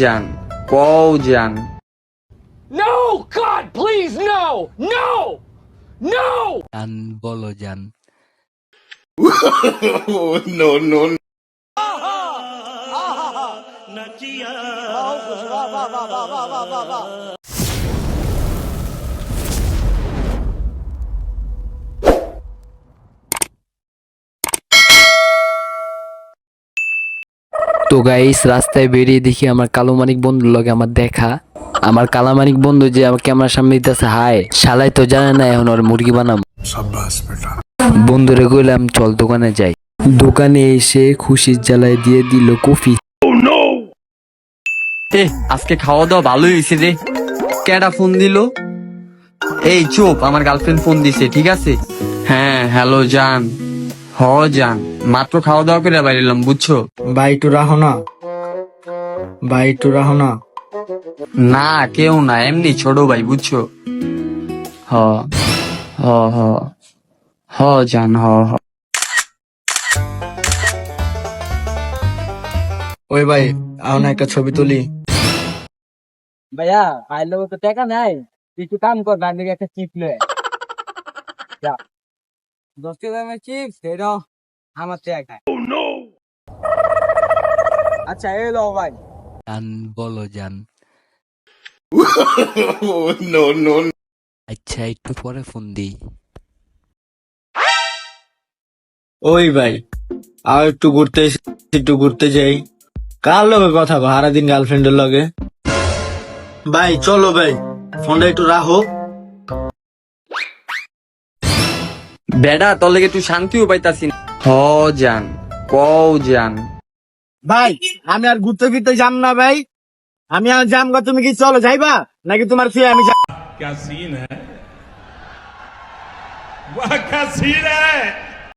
জান কও জান। No, God, please, no, no, no. জান বলো জান। No, no, no. তো গাইস, রাস্তায় বেরিয়ে দেখি আমার কালো মানিক বন্ধুর লগে আমার দেখা। আমার কালা মানিক বন্ধু যে আমার ক্যামেরার সামনে দিতেছে হাই, শালাই তো জানে না এখন ওর মুরগি বানাম। বন্ধুরে কইলাম চল দোকানে যাই। দোকানে এসে খুশির জ্বালায় দিয়ে দিল কফি। আজকে খাওয়া দাওয়া ভালোই হয়েছে রে। কেডা ফোন দিল? এই চুপ, আমার গার্লফ্রেন্ড ফোন দিছে। ঠিক আছে, হ্যাঁ হ্যালো জান। হ জান, মাত্র খাওয়া দাওয়া করে বাইরেলাম বুঝছো। ভাই একটু রাখো না, ভাই একটু রাখো না। না কেউ না, এমনি ছোট ভাই বুঝছো। হ হ হ হ জান হ হ। ওই ভাই আও না একটা ছবি তুলি। ভাইয়া আইলো তো টাকা নাই, কিছু কাম কর, বাড়ি থেকে একটা চিপ লয়ে যা। 10 দামের চিপস সেটা আমার টাকা। আচ্ছা এলো ভাই। জান বলো জান। No, no, no. আচ্ছা একটু পরে ফোন দিই। ওই ভাই আর একটু ঘুরতে যাই। কার লগে কথা কো সারাদিন গার্লফ্রেন্ডের লগে? ভাই চলো ভাই, ফোনটা একটু রাখো। বেডা তোর লেগে একটু শান্তিও পাইতাছি না। হ জান কও জান। ভাই আমি আর ঘুরতে ফিরতে যাম না ভাই, আমি আর যাম গা। তুমি কি চলো যাইবা নাকি তোমার ফিরে আমি क्या सीन है, वाह क्या सीन है।